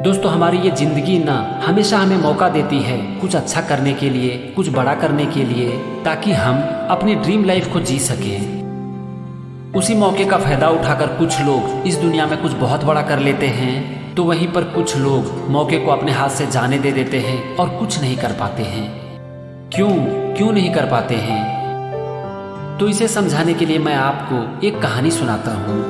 दोस्तों हमारी ये ज़िंदगी ना हमेशा हमें मौका देती है कुछ अच्छा करने के लिए, कुछ बड़ा करने के लिए, ताकि हम अपनी ड्रीम लाइफ को जी सकें। उसी मौके का फ़ायदा उठाकर कुछ लोग इस दुनिया में कुछ बहुत बड़ा कर लेते हैं, तो वहीं पर कुछ लोग मौके को अपने हाथ से जाने दे देते हैं और कुछ नहीं कर पाते हैं। क्यों नहीं कर पाते हैं? तो इसे समझाने के लिए मैं आपको एक कहानी सुनाता हूँ।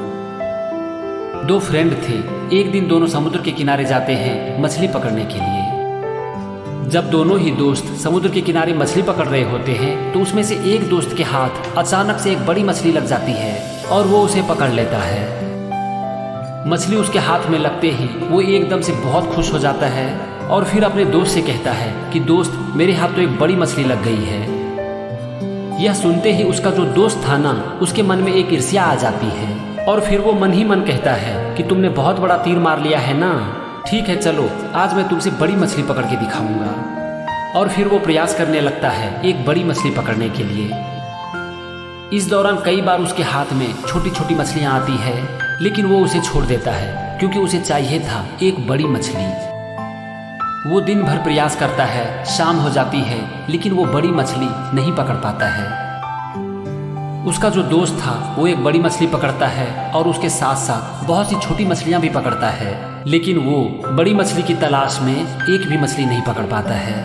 दो फ्रेंड थे। एक दिन दोनों समुद्र के किनारे जाते हैं मछली पकड़ने के लिए। जब दोनों ही दोस्त समुद्र के किनारे मछली पकड़ रहे होते हैं तो उसमें से एक दोस्त के हाथ अचानक से एक बड़ी मछली लग जाती है और वो उसे पकड़ लेता है। मछली उसके हाथ में लगते ही वो एकदम से बहुत खुश हो जाता है और फिर अपने दोस्त से कहता है कि दोस्त, मेरे हाथ तो एक बड़ी मछली लग गई है। यह सुनते ही उसका जो दोस्त था ना, उसके मन में एक ईर्ष्या आ जाती है और फिर वो मन ही मन कहता है कि तुमने बहुत बड़ा तीर मार लिया है ना, ठीक है चलो आज मैं तुमसे बड़ी मछली पकड़ के दिखाऊंगा। और फिर वो प्रयास करने लगता है एक बड़ी मछली पकड़ने के लिए। इस दौरान कई बार उसके हाथ में छोटी छोटी मछलियां आती है, लेकिन वो उसे छोड़ देता है क्योंकि उसे चाहिए था एक बड़ी मछली। वो दिन भर प्रयास करता है, शाम हो जाती है लेकिन वो बड़ी मछली नहीं पकड़ पाता है। उसका जो दोस्त था वो एक बड़ी मछली पकड़ता है और उसके साथ साथ बहुत सी छोटी मछलियां भी पकड़ता है, लेकिन वो बड़ी मछली की तलाश में एक भी मछली नहीं पकड़ पाता है।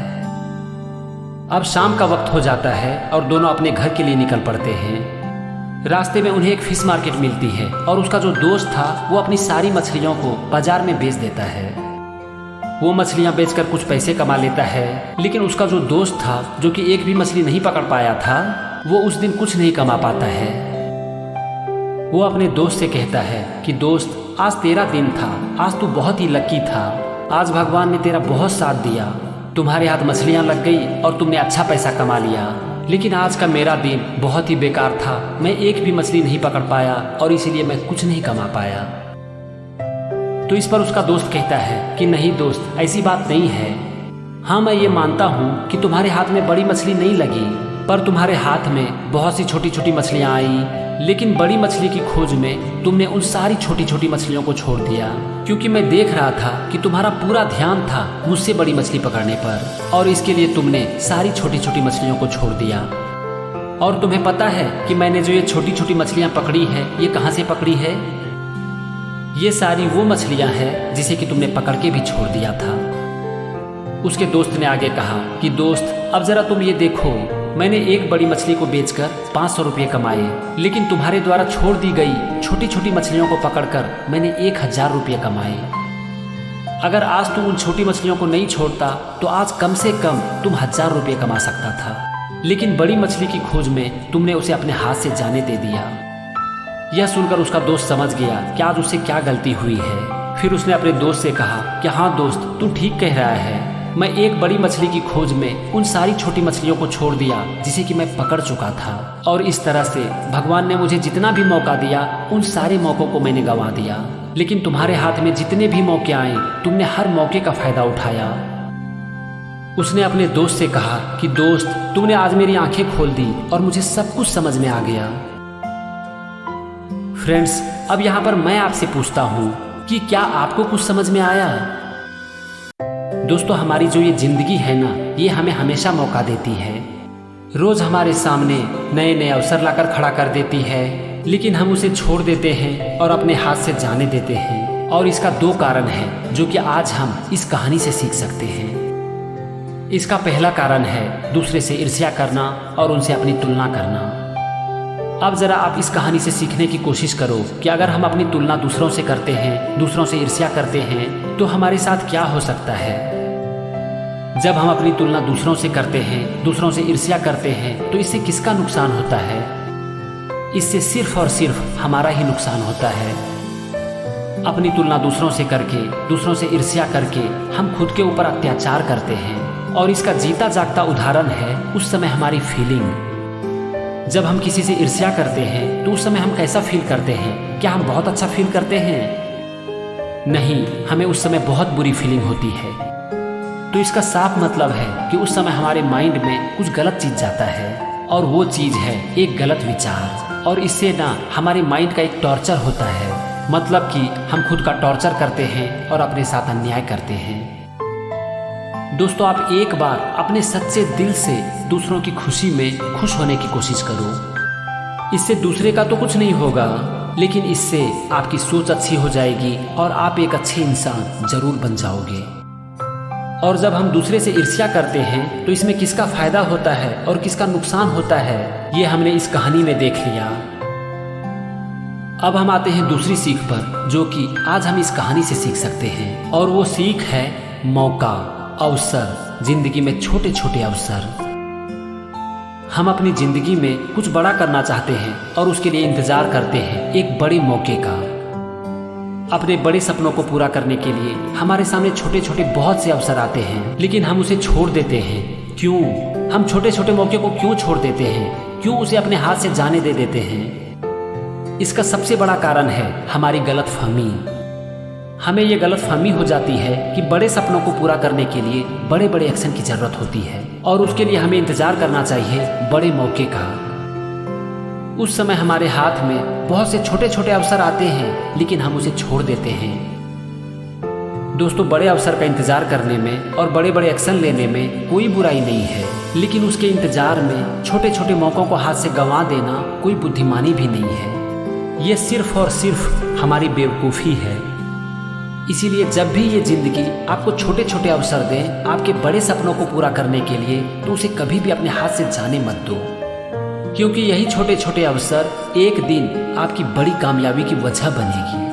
अब शाम का वक्त हो जाता है और दोनों अपने घर के लिए निकल पड़ते हैं। रास्ते में उन्हें एक फिश मार्केट मिलती है और उसका जो दोस्त था वो अपनी सारी मछलियों को बाजार में बेच देता है। वो मछलियां बेचकर कुछ पैसे कमा लेता है, लेकिन उसका जो दोस्त था जो कि एक भी मछली नहीं पकड़ पाया था, वो उस दिन कुछ नहीं कमा पाता है। वो अपने दोस्त से कहता है कि दोस्त, आज तेरा दिन था, आज तू बहुत ही लकी था, आज भगवान ने तेरा बहुत साथ दिया, तुम्हारे हाथ मछलियां लग गई और तुमने अच्छा पैसा कमा लिया, लेकिन आज का मेरा दिन बहुत ही बेकार था, मैं एक भी मछली नहीं पकड़ पाया और इसीलिए मैं कुछ नहीं कमा पाया। तो इस पर उसका दोस्त कहता है कि नहीं दोस्त, ऐसी बात नहीं है। हाँ, मैं ये मानता हूँ कि तुम्हारे हाथ में बड़ी मछली नहीं लगी, पर तुम्हारे हाथ में बहुत सी छोटी छोटी मछलियाँ आई, लेकिन बड़ी मछली की खोज में तुमने उन सारी छोटी छोटी मछलियों को छोड़ दिया, क्योंकि मैं देख रहा था कि तुम्हारा पूरा ध्यान था मुझसे बड़ी मछली पकड़ने पर, और इसके लिए तुमने सारी छोटी छोटी मछलियों को छोड़ दिया। और तुम्हें पता है कि मैंने जो ये छोटी छोटी मछलियाँ पकड़ी है, ये कहाँ से पकड़ी है? ये सारी वो मछलियाँ हैं जिसे कि तुमने पकड़ के भी छोड़ दिया था। उसके दोस्त ने आगे कहा कि दोस्त, अब जरा तुम ये देखो, मैंने एक बड़ी मछली को बेचकर 500 रुपये कमाए, लेकिन तुम्हारे द्वारा छोड़ दी गई छोटी छोटी मछलियों को पकड़कर मैंने 1000 रुपये कमाए। अगर आज तुम उन छोटी मछलियों को नहीं छोड़ता तो आज कम से कम तुम 1000 रुपये कमा सकता था, लेकिन बड़ी मछली की खोज में तुमने उसे अपने हाथ से जाने दे दिया। यह सुनकर उसका दोस्त समझ गया कि आज उससे क्या गलती हुई है। फिर उसने अपने दोस्त से कहा कि हाँ दोस्त, तू ठीक कह रहा है, मैं एक बड़ी मछली की खोज में उन सारी छोटी मछलियों को छोड़ दिया जिसे कि मैं पकड़ चुका था, और इस तरह से भगवान ने मुझे जितना भी मौका दिया उन सारे मौकों को मैंने गंवा दिया, लेकिन तुम्हारे हाथ में जितने भी मौके आए तुमने हर मौके का फायदा उठाया। उसने अपने दोस्त से कहा कि दोस्त, तुमने आज मेरी आंखें खोल दी और मुझे सब कुछ समझ में आ गया। फ्रेंड्स, अब यहाँ पर मैं आपसे पूछता हूँ कि क्या आपको कुछ समझ में आया? दोस्तों, हमारी जो ये जिंदगी है ना, ये हमें हमेशा मौका देती है, रोज हमारे सामने नए नए अवसर लाकर खड़ा कर देती है, लेकिन हम उसे छोड़ देते हैं और अपने हाथ से जाने देते हैं। और इसका 2 कारण है जो कि आज हम इस कहानी से सीख सकते हैं। इसका पहला कारण है दूसरे से ईर्ष्या करना और उनसे अपनी तुलना करना। अब जरा आप इस कहानी से सीखने की कोशिश करो कि अगर हम अपनी तुलना दूसरों से करते हैं, दूसरों से ईर्ष्या करते हैं, तो हमारे साथ क्या हो सकता है। जब हम अपनी तुलना दूसरों से करते हैं, दूसरों से ईर्ष्या करते हैं, तो इससे किसका नुकसान होता है? इससे सिर्फ और सिर्फ हमारा ही नुकसान होता है। अपनी तुलना दूसरों से करके, दूसरों से ईर्ष्या करके हम खुद के ऊपर अत्याचार करते हैं, और इसका जीता जागता उदाहरण है उस समय हमारी फीलिंग। जब हम किसी से ईर्ष्या करते हैं तो उस समय हम कैसा फील करते हैं? क्या हम बहुत अच्छा फील करते हैं? नहीं, हमें उस समय बहुत बुरी फीलिंग होती है। तो इसका साफ मतलब है कि उस समय हमारे माइंड में कुछ गलत चीज जाता है, और वो चीज है एक गलत विचार, और इससे ना हमारे माइंड का एक टॉर्चर होता है मतलब कि हम खुद का टॉर्चर करते हैं और अपने साथ अन्याय करते हैं। दोस्तों, आप एक बार अपने सच्चे दिल से दूसरों की खुशी में खुश होने की कोशिश करो। इससे दूसरे का तो कुछ नहीं होगा, लेकिन इससे आपकी सोच अच्छी हो जाएगी और आप एक अच्छे इंसान जरूर बन जाओगे। और जब हम दूसरे से ईर्ष्या करते हैं तो इसमें किसका फायदा होता है और किसका नुकसान होता है, ये हमने इस कहानी में देख लिया। अब हम आते हैं दूसरी सीख पर, जो कि आज हम इस कहानी से सीख सकते हैं, और वो सीख है मौका, अवसर, जिंदगी में छोटे छोटे अवसर। हम अपनी जिंदगी में कुछ बड़ा करना चाहते हैं और उसके लिए इंतजार करते हैं एक बड़े मौके का। अपने बड़े सपनों को पूरा करने के लिए हमारे सामने छोटे छोटे बहुत से अवसर आते हैं, लेकिन हम उसे छोड़ देते हैं। क्यों? हम छोटे छोटे मौके को क्यों छोड़ देते हैं? क्यों उसे अपने हाथ से जाने दे देते हैं? इसका सबसे बड़ा कारण है हमारी गलतफहमी। हमें ये गलतफहमी हो जाती है कि बड़े सपनों को पूरा करने के लिए बड़े बड़े एक्शन की जरूरत होती है और उसके लिए हमें इंतजार करना चाहिए बड़े मौके का। उस समय हमारे हाथ में बहुत से छोटे छोटे अवसर आते हैं, लेकिन हम उसे छोड़ देते हैं। दोस्तों, बड़े अवसर का इंतजार करने में और बड़े बड़े एक्शन लेने में कोई बुराई नहीं है, लेकिन उसके इंतजार में छोटे छोटे मौकों को हाथ से गंवा देना कोई बुद्धिमानी भी नहीं है। ये सिर्फ और सिर्फ हमारी बेवकूफ़ी है। इसीलिए जब भी ये जिंदगी आपको छोटे छोटे अवसर दें आपके बड़े सपनों को पूरा करने के लिए, तो उसे कभी भी अपने हाथ से जाने मत दो, क्योंकि यही छोटे छोटे अवसर एक दिन आपकी बड़ी कामयाबी की वजह बनेगी।